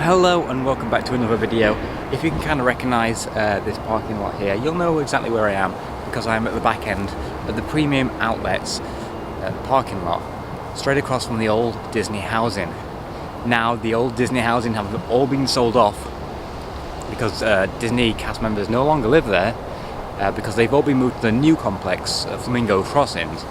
Hello and welcome back to another video. If you can kind of recognise this parking lot here, you'll know exactly where I am because I'm at the back end of the Premium Outlets parking lot, straight across from the old Disney housing. Now the old Disney housing have all been sold off because Disney cast members no longer live there because they've all been moved to the new complex, Flamingo Crossings.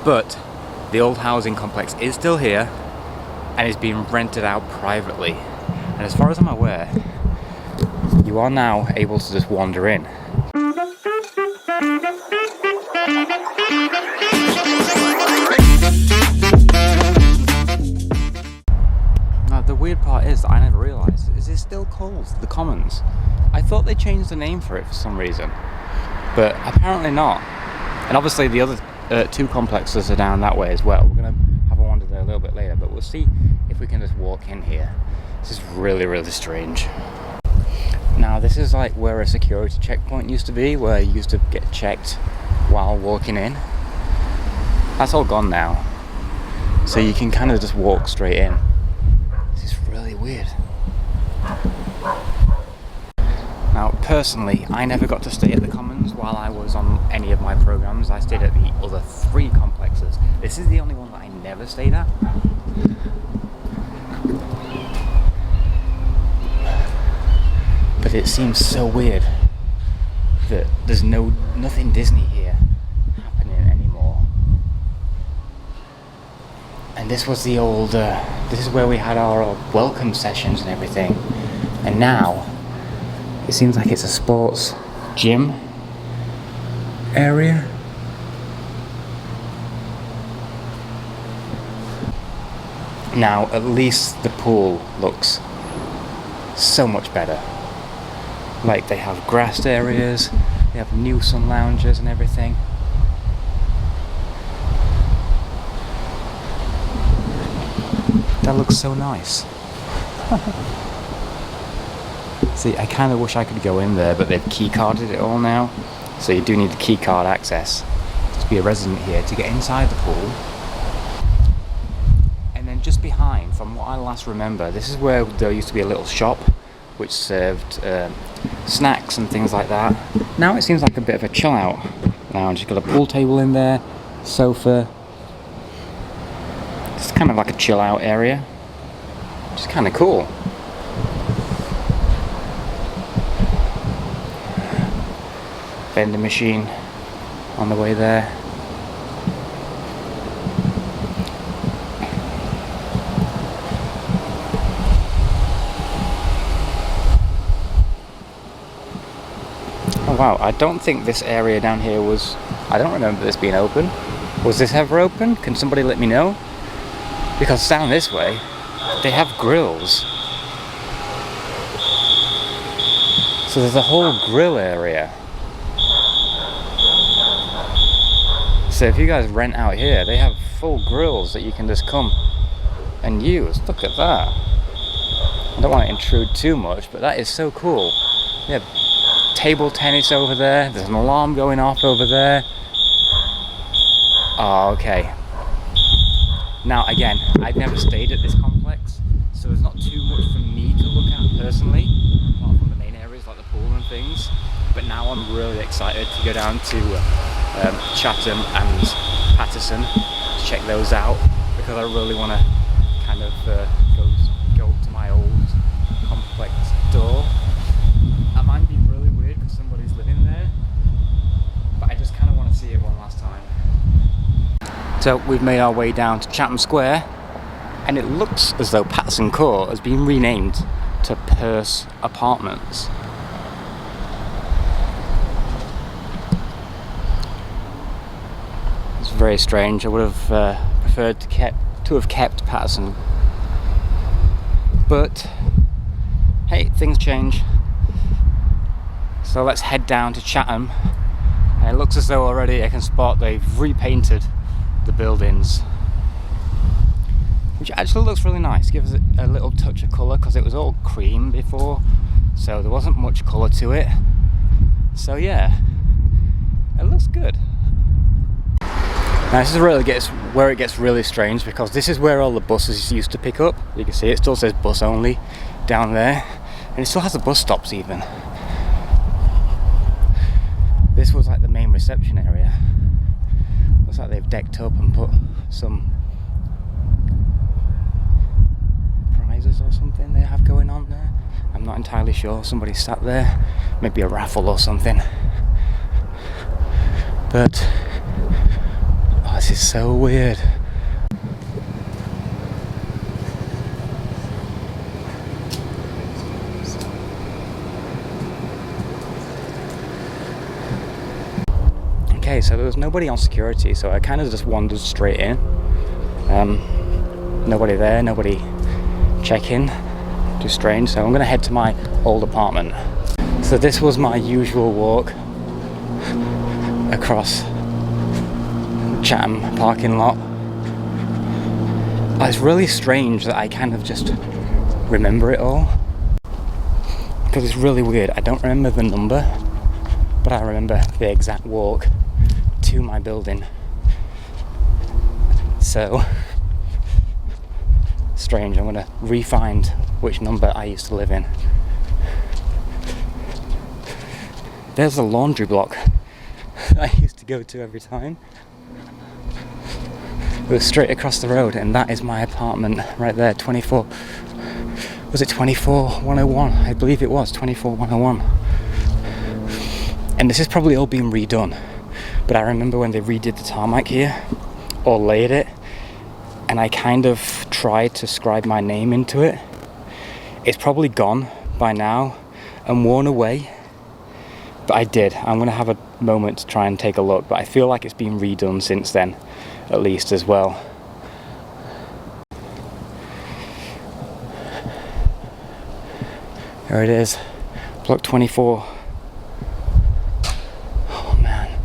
But the old housing complex is still here and is being rented out privately. And as far as I'm aware, you are now able to just wander in. Now the weird part is that I never realised, is it still called the Commons? I thought they changed the name for it for some reason, but apparently not. And obviously the other two complexes are down that way as well. We're going to have a wander there a little bit later, but we'll see if we can just walk in here. This is really strange. Now this is like where a security checkpoint used to be, where you used to get checked while walking in. That's all gone now, so you can kind of just walk straight in. This is really weird. Now personally, I never got to stay at the Commons while I was on any of my programs. I stayed at the other three complexes. This is the only one that I never stayed at. But it seems so weird that there's nothing Disney here happening anymore. And this was the old, this is where we had our welcome sessions and everything. And now, it seems like it's a sports gym area. Now, at least the pool looks so much better. Like, they have grassed areas, they have new sun lounges and everything. That looks so nice. See, I kind of wish I could go in there, but they've keycarded it all now. So you do need the keycard access to be a resident here to get inside the pool. And then just behind, from what I last remember, this is where there used to be a little shop which served snacks and things like that. Now it seems like a bit of a chill out lounge. You've got a pool table in there, sofa. It's kind of like a chill out area, which is kind of cool. Vending machine on the way there. Oh wow, I don't think this area down here was... I don't remember this being open. Was this ever open? Can somebody let me know? Because down this way, they have grills. So there's a whole grill area. So if you guys rent out here, they have full grills that you can just come and use. Look at that. I don't want to intrude too much, but that is so cool. They have table tennis over there. There's an alarm going off over there. Oh, okay. Now again, I've never stayed at this complex, so there's not too much for me to look at personally, apart from the main areas like the pool and things. But now I'm really excited to go down to Chatham and Patterson to check those out, because I really want to kind of go up to my old complex door. That might be really weird because somebody's living there, but I just kind of want to see it one last time. So we've made our way down to Chatham Square, and it looks as though Patterson Court has been renamed to Purse Apartments. It's very strange. I would have preferred to have kept Patterson, but hey, things change. So let's head down to Chatham. And it looks as though already I can spot they've repainted the buildings, which actually looks really nice. Gives it a little touch of colour, because it was all cream before, so there wasn't much colour to it. So yeah, it looks good. Now this is where it gets really strange, because this is where all the buses used to pick up. You can see it still says bus only down there, and it still has the bus stops even. This was like the main reception area. Looks like they've decked up and put some prizes or something they have going on there. I'm not entirely sure. Somebody sat there, maybe a raffle or something. But oh, this is so weird. Okay, so there was nobody on security, so I kind of just wandered straight in. Nobody there, nobody check-in. Just strange. So I'm going to head to my old apartment. So this was my usual walk across Chatham parking lot. It's really strange that I kind of just remember it all, because it's really weird. I don't remember the number, but I remember the exact walk to my building. So strange. I'm gonna re-find which number I used to live in. There's a laundry block I used to go to every time. It was straight across the road, and that is my apartment right there. 24, was it 24101? I believe it was 24101. And this is probably all being redone, but I remember when they redid the tarmac here, or laid it, and I kind of tried to scribe my name into it. It's probably gone by now and worn away, but I did. I'm going to have a moment to try and take a look, but I feel like it's been redone since then, at least, as well. There it is, block 24. Oh man,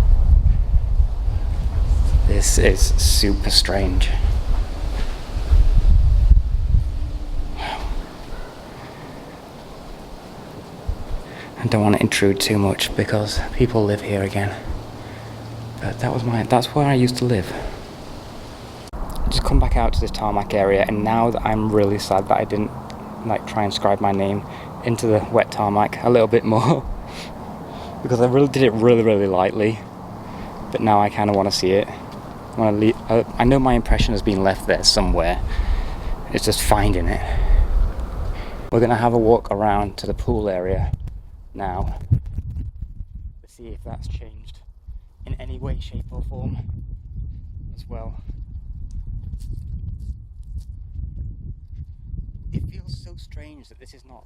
this is super strange. I don't want to intrude too much because people live here again. But that's where I used to live. Just come back out to this tarmac area, and now that I'm really sad that I didn't try and scribe my name into the wet tarmac a little bit more, because I really did it really lightly. But now I kind of want to see it. I know my impression has been left there somewhere. It's just finding it. We're gonna have a walk around to the pool area now to see if that's changed in any way, shape or form as well. It feels so strange that this is not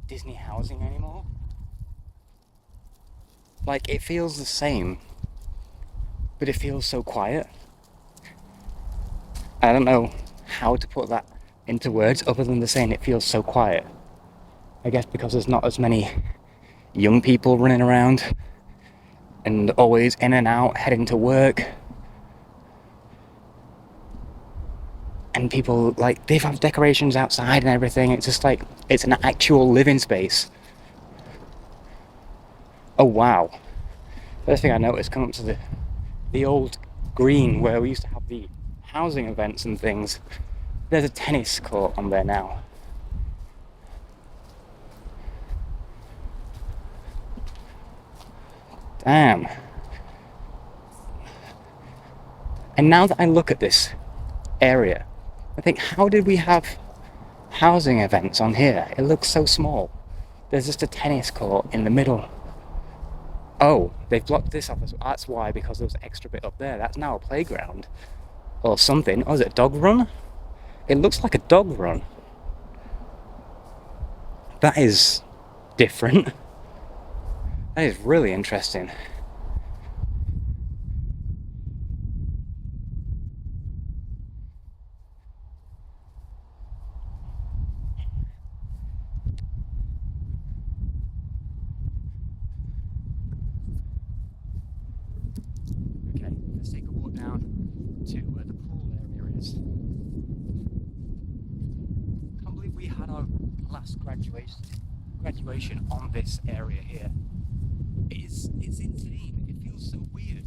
Disney housing anymore. Like, it feels the same, but it feels so quiet. I don't know how to put that into words other than saying it feels so quiet. I guess because there's not as many young people running around and always in and out heading to work, and people they have decorations outside and everything. It's just like it's an actual living space. Oh wow, first thing I noticed coming up to the old green where we used to have the housing events and things, there's a tennis court on there now. Damn. And now that I look at this area, I think, how did we have housing events on here? It looks so small. There's just a tennis court in the middle. Oh, they've blocked this off. That's why, because there was an extra bit up there. That's now a playground or something. Oh, is it a dog run? It looks like a dog run. That is different. That is really interesting. Okay, let's take a walk down to where the pool area is. I can't believe we had our last graduation on this area here. It's insane. It feels so weird.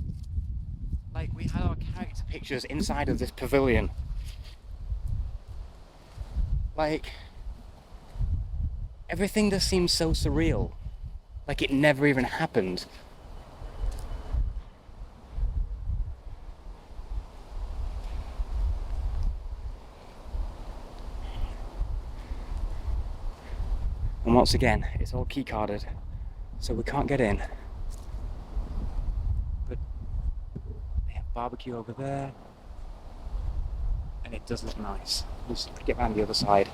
Like, we had our character pictures inside of this pavilion. Like, everything just seems so surreal. Like it never even happened. And once again, it's all key carded, so we can't get in. But they have barbecue over there, and it does look nice. Let's get around the other side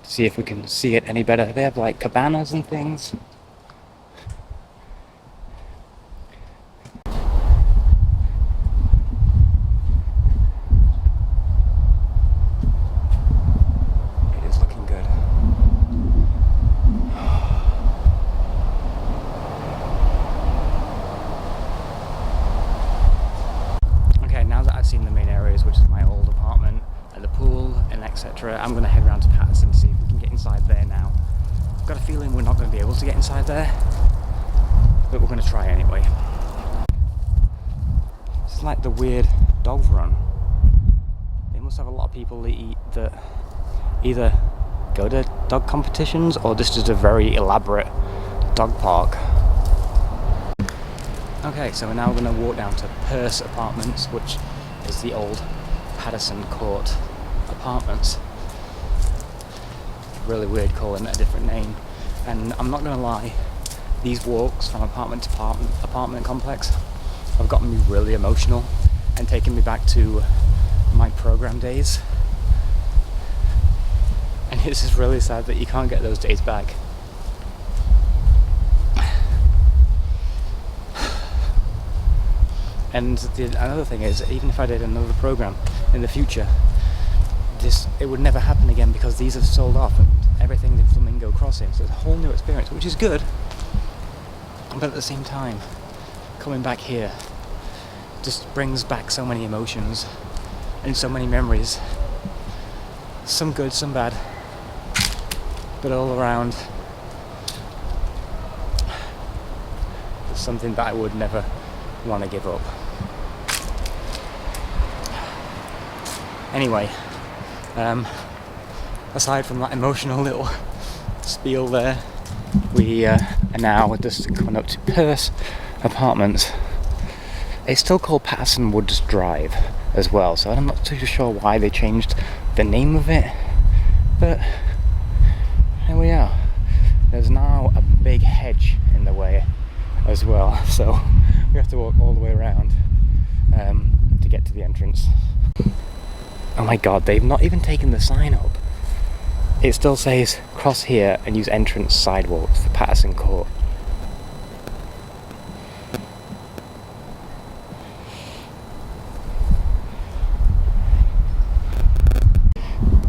to see if we can see it any better. They have like cabanas and things. It is looking good. Okay, now that I've seen the main areas, which is my old apartment and the pool and etc., I'm going to head around to Patterson to see if we can get inside there now. I've got a feeling we're not going to be able to get inside there, but we're going to try anyway. It's like the weird dog run. They must have a lot of people that either go to dog competitions or this is a very elaborate dog park. Okay, so now we're going to walk down to Perce Apartments, which is the old Patterson Court Apartments. Really weird calling it a different name. And I'm not going to lie, these walks from apartment to apartment complex have gotten me really emotional and taken me back to my program days. And it's just really sad that you can't get those days back. And another thing is, even if I did another program in the future, it would never happen again because these have sold off and everything's in Flamingo Crossing. So it's a whole new experience, which is good. But at the same time, coming back here just brings back so many emotions and so many memories. Some good, some bad, but all around it's something that I would never want to give up. Anyway, aside from that emotional little spiel there, we are now just coming up to Perce Apartments. It's still called Patterson Woods Drive as well, so I'm not too sure why they changed the name of it, but here we are. There's now a big hedge in the way as well, so we have to walk all the way around to get to the entrance. Oh my god, they've not even taken the sign up. It still says cross here and use entrance sidewalks for Patterson Court.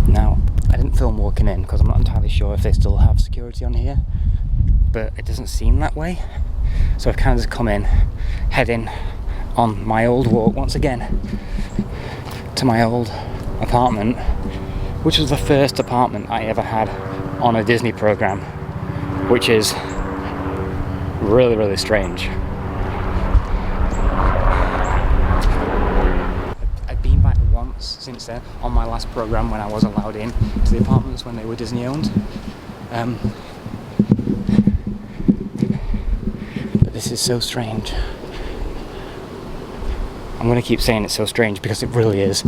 Now, I didn't film walking in because I'm not entirely sure if they still have security on here, but it doesn't seem that way. So I've kind of just come in, heading on my old walk once again to my old apartment, which was the first apartment I ever had on a Disney program, which is really, really strange. I've been back once since then on my last program when I was allowed in to the apartments when they were Disney owned. But this is so strange. I'm going to keep saying it's so strange because it really is.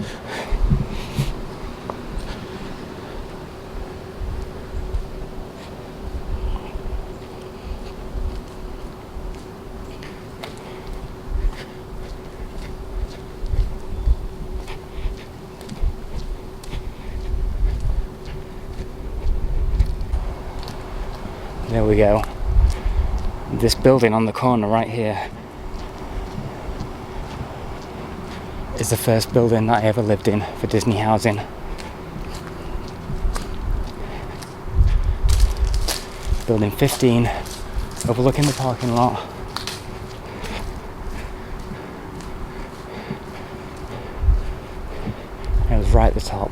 There we go. This building on the corner right here is the first building that I ever lived in for Disney housing. Building 15, overlooking the parking lot. It was right at the top.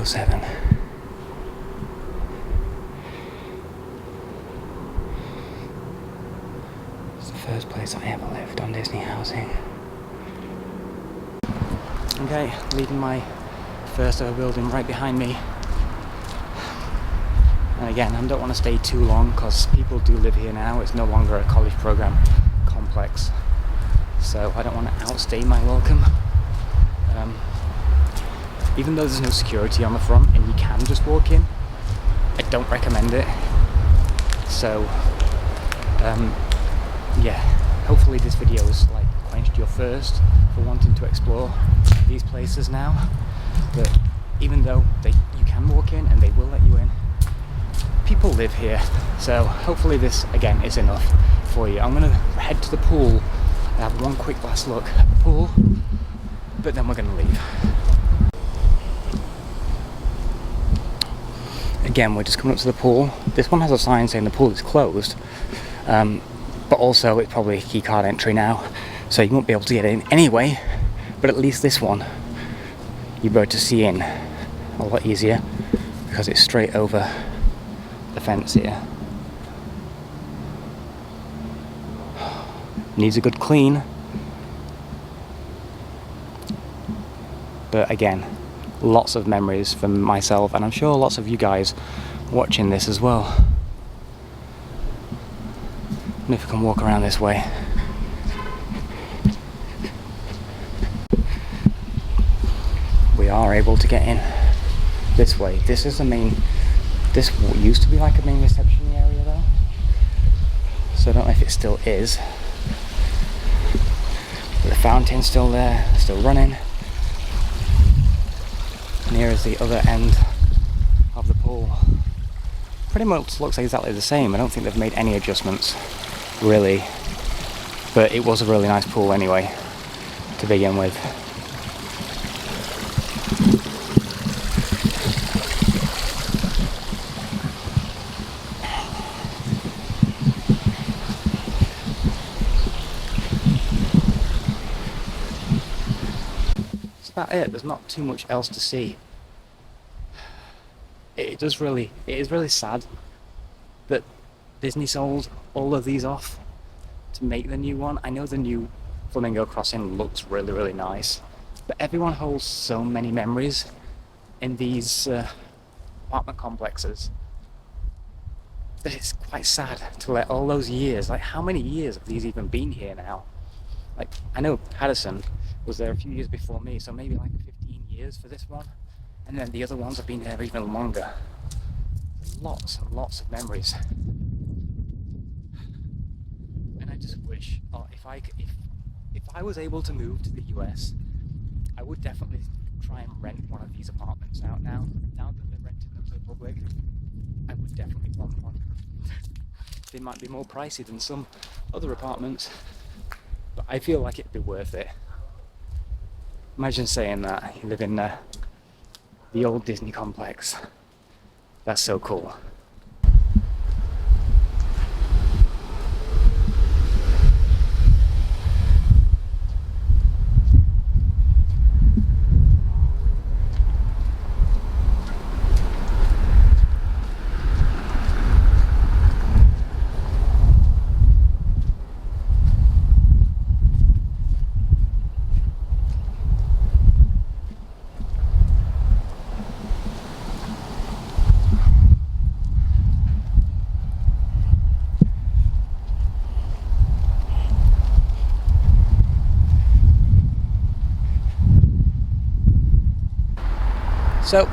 307. It's the first place I ever lived on Disney housing. Okay, leaving my first ever building right behind me. And again, I don't want to stay too long because people do live here now. It's no longer a college program complex. So I don't want to outstay my welcome. Even though there's no security on the front and you can just walk in, I don't recommend it. So, yeah, hopefully this video has like quenched your thirst for wanting to explore these places now. But even though you can walk in and they will let you in, people live here. So hopefully this again is enough for you. I'm gonna head to the pool and have one quick last look at the pool, but then we're gonna leave. Again, we're just coming up to the pool. This one has a sign saying the pool is closed, but also it's probably a key card entry now, so you won't be able to get in anyway. But at least this one, you'll be able to see in a lot easier because it's straight over the fence here. Needs a good clean, but again, lots of memories from myself, and I'm sure lots of you guys watching this as well. And if we can walk around this way. We are able to get in this way. This is the main, this used to be like a main reception area though. So I don't know if it still is. But the fountain's still there, still running. And here is the other end of the pool. Pretty much looks exactly the same. I don't think they've made any adjustments, really. But it was a really nice pool anyway, to begin with. That's about it. There's not too much else to see. It is really sad that Disney sold all of these off to make the new one. I know the new Flamingo Crossing looks really, really nice, but everyone holds so many memories in these apartment complexes that it's quite sad to let all those years, like how many years have these even been here now? Like, I know Patterson was there a few years before me, so maybe like 15 years for this one. And then the other ones have been there even longer. There's lots and lots of memories. And I just wish, if I was able to move to the US, I would definitely try and rent one of these apartments out now. Now that they're renting them to the public, I would definitely want one. They might be more pricey than some other apartments, but I feel like it'd be worth it. Imagine saying that you live in the old Disney complex. That's so cool. So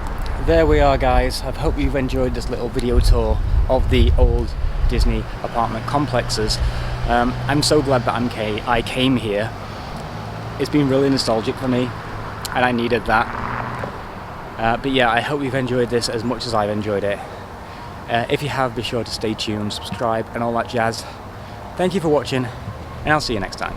there we are, guys. I hope you've enjoyed this little video tour of the old Disney apartment complexes. I'm so glad that I came here. It's been really nostalgic for me and I needed that. But yeah, I hope you've enjoyed this as much as I've enjoyed it. If you have, be sure to stay tuned, subscribe and all that jazz. Thank you for watching, and I'll see you next time.